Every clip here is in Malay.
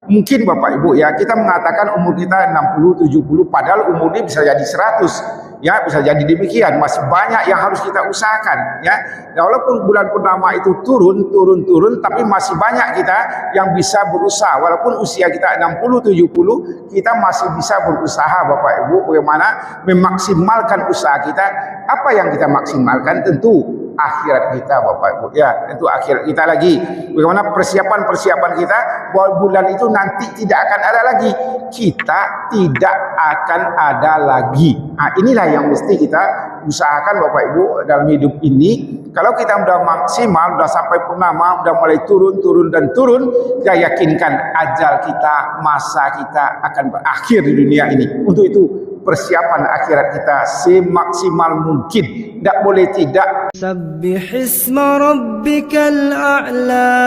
Mungkin Bapak Ibu ya, kita mengatakan umur kita 60, 70, padahal umur ini bisa jadi 100. Ya, bisa jadi demikian. Masih banyak yang harus kita usahakan ya. Walaupun bulan purnama itu turun, tapi masih banyak kita yang bisa berusaha. Walaupun usia kita 60, 70, kita masih bisa berusaha Bapak Ibu bagaimana memaksimalkan usaha kita. Apa yang kita maksimalkan? Tentu akhirat kita Bapak Ibu ya, itu akhirat kita lagi. Bagaimana persiapan kita bahwa bulan itu nanti tidak akan ada lagi, kita tidak akan ada lagi. Nah, inilah yang mesti kita usahakan Bapak Ibu dalam hidup ini. Kalau kita sudah maksimal, sudah sampai purnama, sudah mulai turun, kita yakinkan ajal kita, masa kita akan berakhir di dunia ini. Untuk itu persiapan akhirat kita semaksimal mungkin, tidak boleh tidak. Sabbihisma rabbikal a'la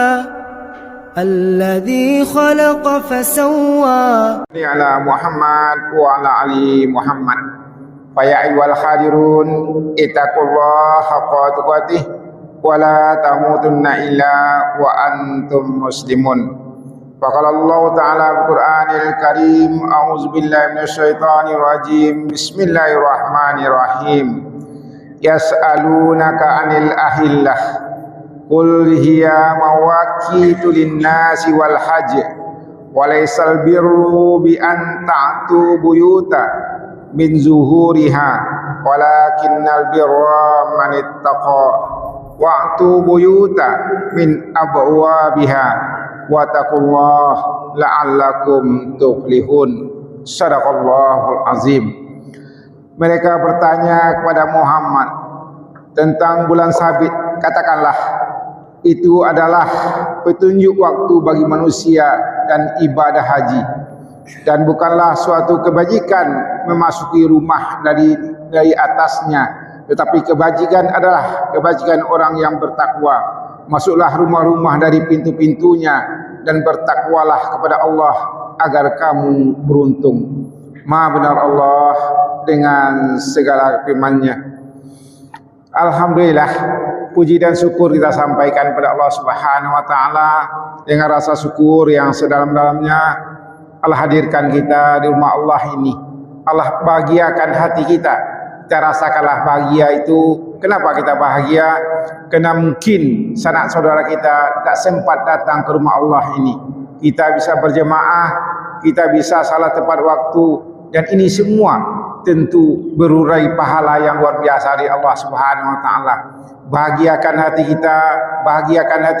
alladhi khalaqa fasawwa. Ala Muhammad wa ala ali Muhammad. Fa ya ayyuhal hadirun ittaqullaha haqqa tuqatih wa la tamutunna illa wa antum muslimun. Faqala Allah Ta'ala Al-Qur'anil Karim, a'udzu billahi minasyaitonir rajim. Bismillahirrahmanirrahim. Yas'alunaka 'anil ahillah. Qul hiya mawaqitu lin-nasi wal hajj. Wa laysal birru bi an ta'tu buyuta min zuhuriha walakinnal birra man ittaqa wa'tu buyuta min abwabiha wattaqullah la'allakum tuflihun. Shadaqallahul azim. Mereka bertanya kepada Muhammad tentang bulan sabit. Katakanlah, itu adalah petunjuk waktu bagi manusia dan ibadah haji, dan bukanlah suatu kebajikan memasuki rumah dari atasnya, tetapi kebajikan adalah kebajikan orang yang bertakwa. Masuklah rumah-rumah dari pintu-pintunya dan bertakwalah kepada Allah agar kamu beruntung. Maha benar Allah dengan segala firman-Nya. Alhamdulillah, puji dan syukur kita sampaikan kepada Allah Subhanahu wa taala dengan rasa syukur yang sedalam-dalamnya. Allah hadirkan kita di rumah Allah ini. Allah bahagiakan hati kita. Kita rasakanlah bahagia itu. Kenapa kita bahagia? Karena mungkin sanak saudara kita tak sempat datang ke rumah Allah ini. Kita bisa berjemaah, kita bisa salat tepat waktu, dan ini semua tentu berurai pahala yang luar biasa dari Allah Subhanahu wa taala. Bahagiakan hati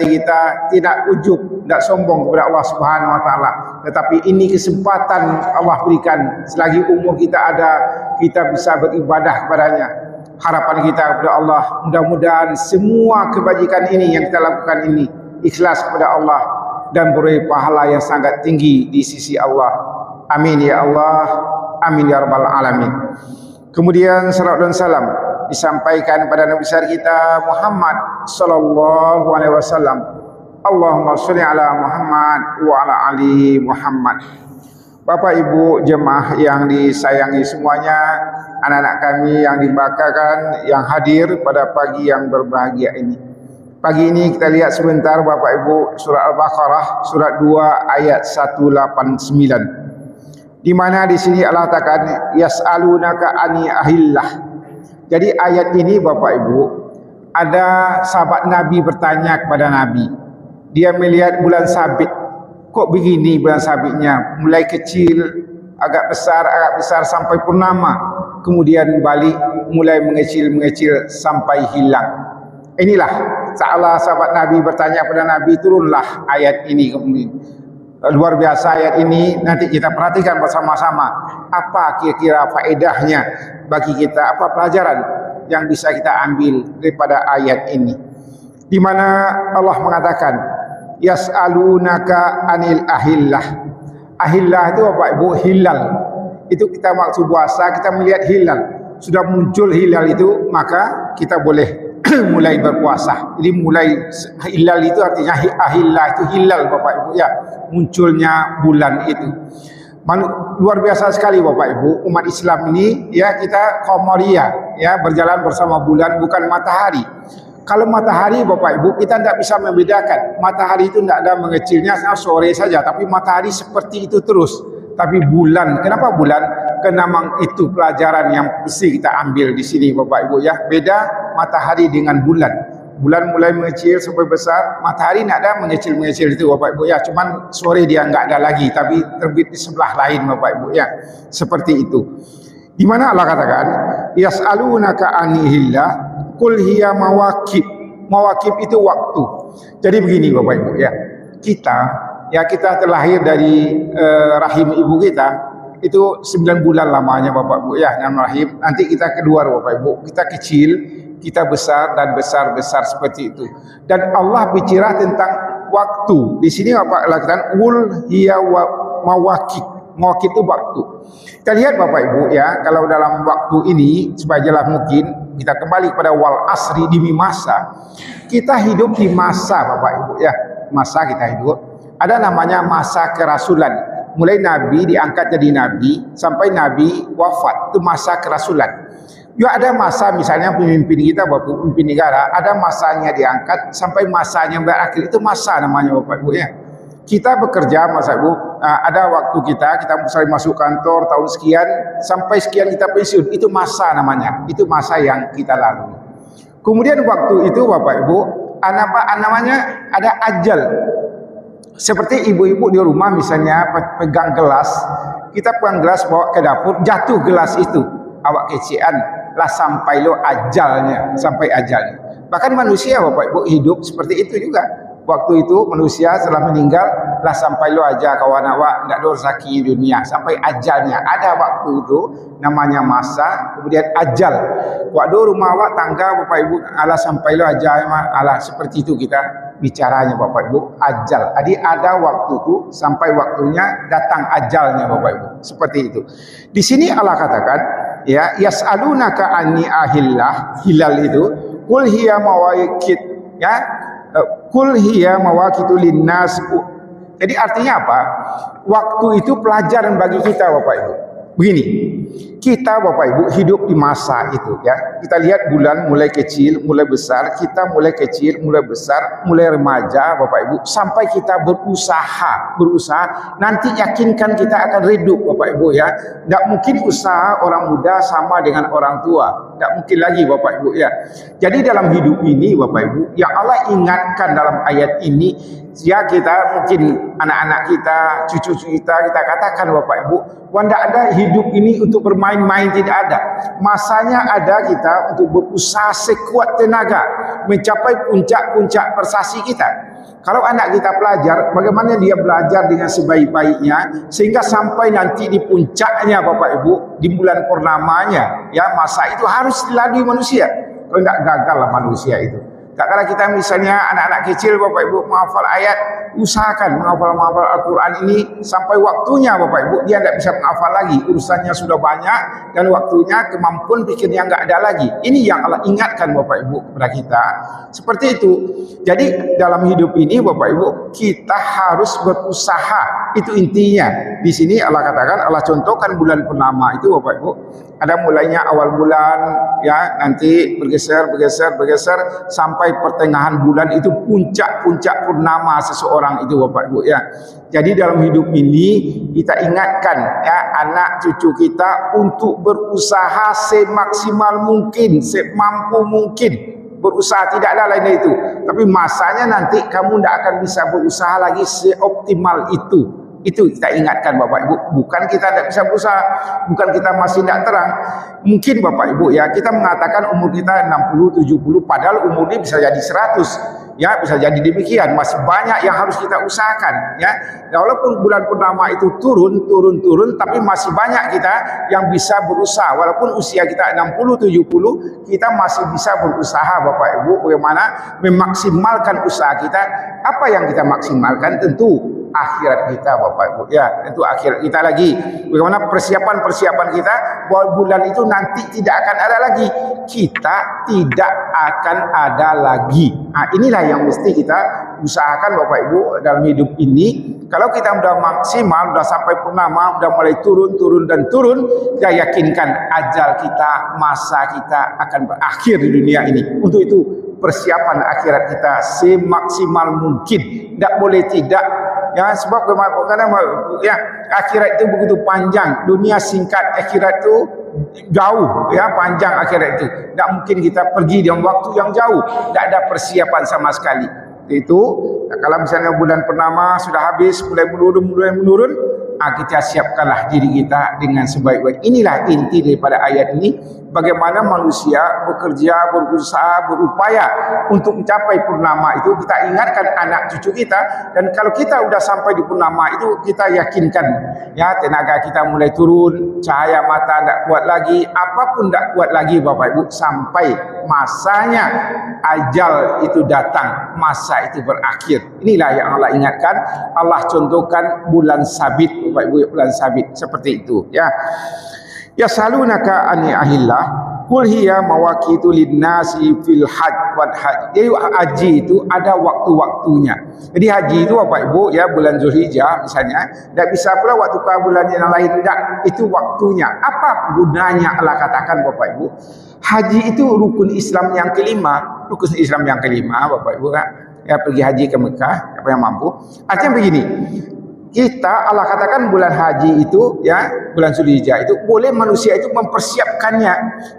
kita, tidak ujub, tidak sombong kepada Allah Subhanahu wa taala. Tetapi ini kesempatan Allah berikan, selagi umur kita ada, kita bisa beribadah kepadanya. Harapan kita kepada Allah, mudah-mudahan semua kebajikan ini yang kita lakukan ini ikhlas kepada Allah dan beroleh pahala yang sangat tinggi di sisi Allah. Amin ya Allah, amin ya rabbal alamin. Kemudian salawat dan salam disampaikan pada Nabi besar kita Muhammad sallallahu alaihi wasallam. Allahumma sholli ala Muhammad wa ala ali Muhammad. Bapak Ibu jemaah yang disayangi semuanya, anak-anak kami yang dibanggakan yang hadir pada pagi yang berbahagia ini. Pagi ini kita lihat sebentar Bapak Ibu surah Al-Baqarah surat 2 ayat 189. Di mana di sini Allah katakan yas'alunaka ani ahillah. Jadi ayat ini Bapak Ibu, ada sahabat Nabi bertanya kepada Nabi. Dia melihat bulan sabit. Kok begini bulan sabitnya? Mulai kecil, agak besar sampai purnama. Kemudian balik, mulai mengecil sampai hilang. Inilah salah sahabat Nabi bertanya kepada Nabi, turunlah ayat ini kemudian. Luar biasa ayat ini, nanti kita perhatikan bersama-sama. Apa kira-kira faedahnya bagi kita, apa pelajaran yang bisa kita ambil daripada ayat ini. Di mana Allah mengatakan, yas'alunaka anil ahillah. Ahillah itu Bapak Ibu hilal. Itu kita maksud puasa, kita melihat hilal. Sudah muncul hilal itu, maka kita boleh mulai berpuasa. Jadi mulai hilal itu artinya ahillah itu hilal Bapak Ibu ya, munculnya bulan itu. Luar biasa sekali Bapak Ibu, umat Islam ini ya, kita qamariyah ya, berjalan bersama bulan bukan matahari. Kalau matahari Bapak Ibu, kita tidak bisa membedakan. Matahari itu tidak ada mengecilnya sore saja, tapi matahari seperti itu terus. Tapi bulan, kenapa bulan? Karena memang itu pelajaran yang mesti kita ambil di sini Bapak Ibu ya. Beda matahari dengan bulan. Bulan mulai mengecil sampai besar, matahari tidak ada mengecil-mengecil itu Bapak Ibu ya. Cuman sore dia enggak ada lagi, tapi terbit di sebelah lain Bapak Ibu ya. Seperti itu. Di mana Allah katakan, yas'alunaka anihillah, qul hiya mawaqib. Mawaqib itu waktu. Jadi begini Bapak Ibu ya. Kita terlahir dari rahim ibu kita itu 9 bulan lamanya Bapak Ibu ya, dalam rahim. Nanti kita keluar Bapak Ibu. Kita kecil, kita besar dan besar-besar seperti itu. Dan Allah bicara tentang waktu. Di sini Bapak katakan qul hiya mawaqib. Mawaqib itu waktu. Kita lihat Bapak Ibu ya, kalau dalam waktu ini supaya jelas mungkin kita kembali kepada wal asri di masa. Kita hidup di masa Bapak Ibu ya. Masa kita hidup ada namanya masa kerasulan. Mulai Nabi diangkat jadi Nabi sampai Nabi wafat, itu masa kerasulan. Ya ada masa misalnya pemimpin kita, Bapak pemimpin negara, ada masanya diangkat sampai masanya berakhir, itu masa namanya Bapak Ibu ya. Kita bekerja masa Ibu, ada waktu kita misalnya masuk kantor tahun sekian sampai sekian kita pensiun, itu masa namanya, itu masa yang kita lalui. Kemudian waktu itu Bapak Ibu, namanya ada ajal. Seperti ibu-ibu di rumah misalnya pegang gelas, kita pegang gelas bawa ke dapur, jatuh gelas itu, awak kecian lah sampai lo ajalnya, sampai ajalnya. Bahkan manusia Bapak Ibu hidup seperti itu juga. Waktu itu manusia setelah meninggal lah sampai lo aja kawan awak nggak ada rezeki dunia, sampai ajalnya. Ada waktu itu namanya masa, kemudian ajal. Waktu rumah awak tangga Bapak Ibu Allah sampai lo aja, Allah seperti itu kita bicaranya Bapak Ibu, ajal. Jadi ada waktu itu sampai waktunya datang ajalnya Bapak Ibu. Seperti itu. Di sini Allah katakan ya, yas'alunaka anni ahillah, hilal itu qul hiya mawaqit ya. Qul hiya mawaqitu linnas. Jadi artinya apa? Waktu itu pelajaran bagi kita Bapak Ibu. Begini, kita Bapak Ibu hidup di masa itu ya. Kita lihat bulan mulai kecil, mulai besar, kita mulai kecil, mulai besar, mulai remaja Bapak Ibu, sampai kita berusaha, nanti yakinkan kita akan redup Bapak Ibu ya. Tidak mungkin usaha orang muda sama dengan orang tua. Tidak mungkin lagi Bapak Ibu ya. Jadi dalam hidup ini Bapak Ibu, yang Allah ingatkan dalam ayat ini, ya kita mungkin anak-anak kita, cucu-cucu kita katakan Bapak Ibu, tidak ada hidup ini untuk bermain-main, tidak ada. Masanya ada kita untuk berusaha sekuat tenaga mencapai puncak-puncak prestasi kita. Kalau anak kita pelajar, bagaimana dia belajar dengan sebaik-baiknya sehingga sampai nanti di puncaknya Bapak Ibu, di bulan purnamanya ya, masa itu harus dilalui manusia. Kalau tidak gagal lah manusia itu. Tak kala kita misalnya anak-anak kecil Bapak Ibu menghafal ayat, usahakan menghafal Al-Quran ini sampai waktunya Bapak Ibu, dia tidak bisa menghafal lagi, urusannya sudah banyak dan waktunya kemampuan pikirnya enggak ada lagi. Ini yang Allah ingatkan Bapak Ibu kepada kita. Seperti itu. Jadi dalam hidup ini Bapak Ibu, kita harus berusaha. Itu intinya. Di sini Allah katakan, Allah contohkan bulan purnama itu Bapak Ibu. Ada mulainya awal bulan ya, nanti bergeser sampai pertengahan bulan, itu puncak-puncak purnama seseorang itu Bapak Ibu ya. Jadi dalam hidup ini kita ingatkan ya anak cucu kita untuk berusaha semaksimal mungkin, semampu mungkin. Berusaha, tidak ada lain dari itu. Tapi masanya nanti kamu tidak akan bisa berusaha lagi seoptimal itu. Itu kita ingatkan Bapak Ibu. Bukan kita tidak bisa berusaha, bukan kita masih tidak terang. Mungkin Bapak Ibu ya, kita mengatakan umur kita 60, 70, padahal umur ini bisa jadi 100. Ya, bisa jadi demikian. Masih banyak yang harus kita usahakan ya. Nah, walaupun bulan purnama itu turun, tapi masih banyak kita yang bisa berusaha. Walaupun usia kita 60, 70, kita masih bisa berusaha Bapak Ibu bagaimana memaksimalkan usaha kita. Apa yang kita maksimalkan? Tentu akhirat kita Bapak Ibu. Ya, itu akhirat kita lagi. Bagaimana persiapan kita bahwa bulan itu nanti tidak akan ada lagi. Kita tidak akan ada lagi. Nah, inilah yang mesti kita usahakan Bapak Ibu dalam hidup ini. Kalau kita sudah maksimal, sudah sampai purnama, sudah mulai turun, kita yakinkan ajal kita, masa kita akan berakhir di dunia ini. Untuk itu persiapan akhirat kita semaksimal mungkin, tidak boleh tidak. Ya, sebab karena ya, akhirat itu begitu panjang, dunia singkat, akhirat itu jauh, ya, panjang akhirat itu. Tidak mungkin kita pergi dalam waktu yang jauh, tidak ada persiapan sama sekali. Itu kalau misalnya bulan purnama sudah habis, mulai menurun, kita siapkanlah diri kita dengan sebaik-baik. Inilah inti daripada ayat ini, bagaimana manusia bekerja, berusaha, berupaya untuk mencapai purnama itu. Kita ingatkan anak cucu kita, dan kalau kita sudah sampai di purnama itu, kita yakinkan ya, tenaga kita mulai turun, cahaya mata tidak kuat lagi, apapun tidak kuat lagi Bapak Ibu, sampai masanya ajal itu datang, masa itu berakhir. Inilah yang Allah ingatkan. Allah contohkan bulan sabit Bapak Ibu, bulan sabit seperti itu ya. Yasalunaka ani ahillah qul hiya mawaqitu linnasi fil hajj wal hajj. Jadi haji itu ada waktu-waktunya. Jadi haji itu Bapak Ibu ya, bulan Zulhijjah misalnya, tidak bisa pula waktu ke bulan yang lain, tidak, itu waktunya. Apa gunanya Allah katakan Bapak Ibu? Haji itu rukun Islam yang kelima, Bapak Ibu kan? Ya, pergi haji ke Mekah, siapa yang mampu. Artinya begini, kita Allah katakan bulan haji itu ya, bulan Zulhijjah itu boleh manusia itu mempersiapkannya.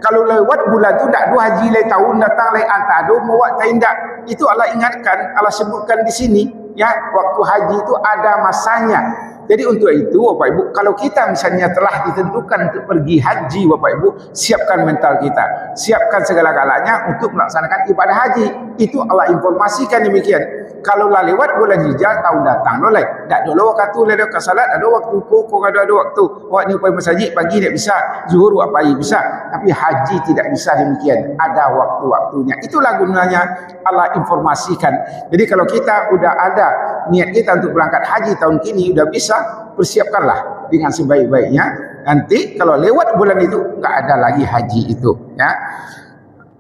Kalau lewat bulan itu tidak dua haji lain tahun datang lain antado muat tidak. Itu Allah ingatkan, Allah sebutkan di sini ya, waktu haji itu ada masanya. Jadi untuk itu Bapak Ibu, kalau kita misalnya telah ditentukan untuk pergi haji Bapak Ibu, siapkan mental kita, siapkan segala-galanya untuk melaksanakan ibadah haji. Itu Allah informasikan demikian. Kalau lah lewat bulan Hijjah tahun datang boleh. Tak ada waktu lewat ke salat, ada waktu kok ada waktu. Wak ni pergi masjid pagi tak bisa, zuhur wak pagi bisa. Tapi haji tidak bisa demikian. Ada waktu-waktunya. Itulah gunanya Allah informasikan. Jadi kalau kita sudah ada niat kita untuk berangkat haji tahun kini, sudah bisa, persiapkanlah dengan sebaik-baiknya. Nanti kalau lewat bulan itu enggak ada lagi haji itu ya.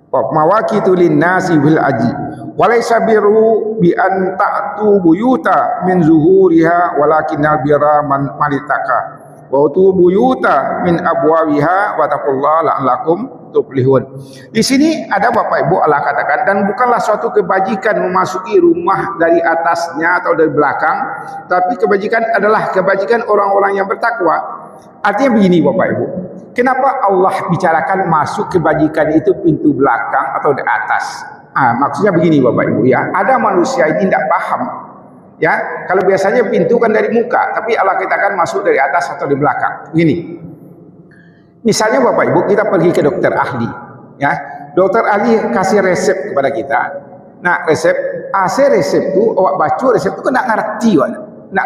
Mawaqitu linnasi bil haji walaysa birru bi an ta'tu buyuta min zuhuriha walakinnal birra man itaka wa tu buyuta min abwabiha wa taqullaha la'allakum tuflihun. Di sini ada Bapak Ibu Allah katakan, dan bukanlah suatu kebajikan memasuki rumah dari atasnya atau dari belakang, tapi kebajikan adalah kebajikan orang-orang yang bertakwa. Artinya begini Bapak Ibu, kenapa Allah bicarakan masuk kebajikan itu pintu belakang atau di atas? Maksudnya begini Bapak Ibu ya, ada manusia ini tidak paham ya, kalau biasanya pintu kan dari muka, tapi Allah katakan masuk dari atas atau di belakang. Begini, misalnya Bapak Ibu, kita pergi ke dokter ahli ya, dokter ahli kasih resep kepada kita. Nah resep resep itu awak baca resep itu kan nak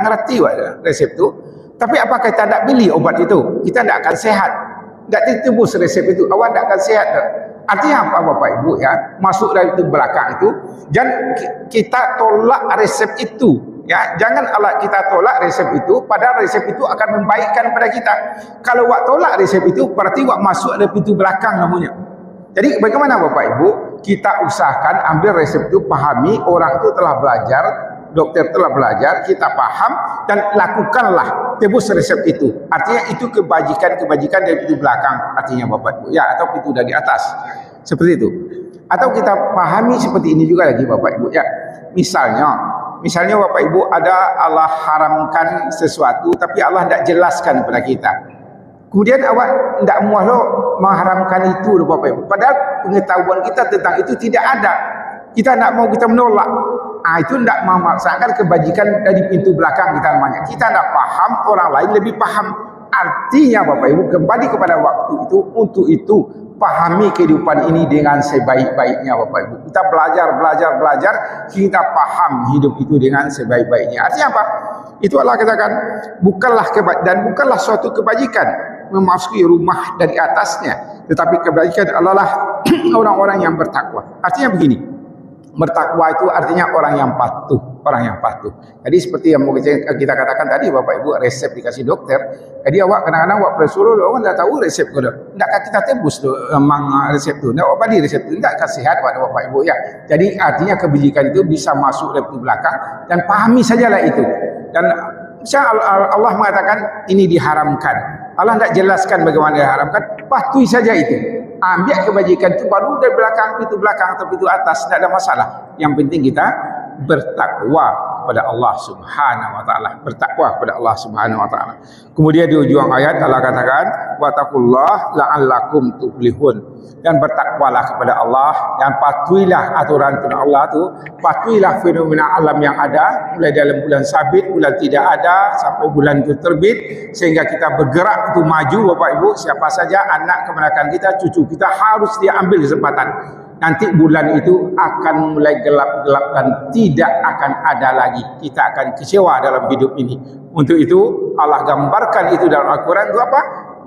ngerti resep itu. Tapi apakah kita tidak beli obat itu? Kita tidak akan sehat. Tidak ditebus resep itu, awak tidak akan sehat. Artinya apa Bapak Ibu ya? Masuk dari itu belakang itu, dan kita tolak resep itu ya. Jangan kita tolak resep itu, padahal resep itu akan membaikkan pada kita. Kalau awak tolak resep itu, berarti awak masuk dari pintu belakang namanya. Jadi bagaimana Bapak Ibu? Kita usahakan ambil resep itu, pahami, orang itu telah belajar, dokter telah belajar, kita paham, dan lakukanlah, tebus resep itu. Artinya itu kebajikan dari pintu belakang, artinya Bapak Ibu ya, atau pintu dari atas, seperti itu. Atau kita pahami seperti ini juga lagi Bapak Ibu ya. Misalnya Bapak Ibu, ada Allah haramkan sesuatu, tapi Allah tidak jelaskan kepada kita. Kemudian awak tidak mahu mengharamkan itu Bapak Ibu, padahal pengetahuan kita tentang itu tidak ada. Kita tidak mau, kita menolak. Itu tidak memaksakan kebajikan dari pintu belakang kita namanya. Kita tidak paham, orang lain lebih paham. Artinya Bapak Ibu, kembali kepada waktu itu. Untuk itu pahami kehidupan ini dengan sebaik-baiknya Bapak Ibu. Kita belajar, kita paham hidup itu dengan sebaik-baiknya. Artinya apa? Itu Allah katakan, bukanlah suatu kebajikan memasuki rumah dari atasnya, tetapi kebajikan adalah orang-orang yang bertakwa. Artinya begini, bertakwa itu artinya orang yang patuh. orang yang patuh. Jadi seperti yang kita katakan tadi Bapak Ibu, resep dikasih dokter. Jadi awak kadang-kadang awak persuruh awak tak tahu resep kau dah. Endakkah kita tebus tu memang resep tu. Ndak apa di resep tu endak kasihat pada Bapak Ibu ya. Jadi artinya kebajikan itu bisa masuk dari belakang dan pahami sajalah itu. Dan Allah mengatakan ini diharamkan. Allah tidak jelaskan bagaimana diharamkan, patuhi saja itu. Ambil kebajikan itu baru dari pintu belakang atau pintu atas, tidak ada masalah. Yang penting kita bertakwa kepada Allah Subhanahu wa taala, bertakwa kepada Allah Subhanahu wa taala. Kemudian di ujung ayat Allah katakan wattaqullah la'allakum tuflihun. Dan bertakwalah kepada Allah dan patuhilah aturan Allah tu, patuhilah fenomena alam yang ada mulai dalam bulan sabit, bulan tidak ada sampai bulan itu terbit, sehingga kita bergerak untuk maju Bapak Ibu. Siapa saja anak keponakan kita, cucu kita harus dia ambil kesempatan. Nanti bulan itu akan mulai gelap-gelap dan tidak akan ada lagi. Kita akan kecewa dalam hidup ini. Untuk itu Allah gambarkan itu dalam Al-Quran itu apa?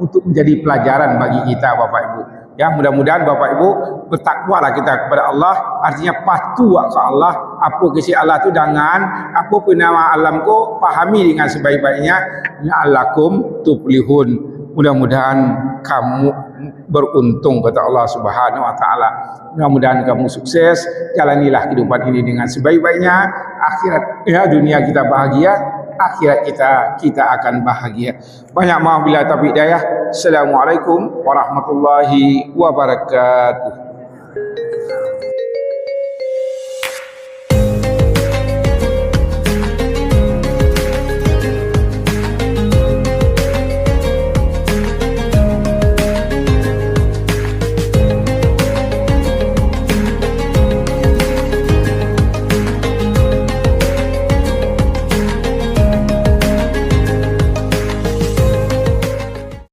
Untuk menjadi pelajaran bagi kita Bapak Ibu. Ya, mudah-mudahan Bapak Ibu bertakwalah kita kepada Allah, artinya patuh ke Allah. Apa kisi Allah tu dengan apa pun nama alam ko pahami dengan sebaik-baiknya. La'allakum tuflihun. Mudah-mudahan kamu beruntung kata Allah Subhanahu wa taala. Mudah-mudahan kamu sukses, jalanilah kehidupan ini dengan sebaik-baiknya. Akhirat ya, dunia kita bahagia, akhirat kita akan bahagia. Banyak maaf bila taufiq hidayah. Assalamualaikum warahmatullahi wabarakatuh.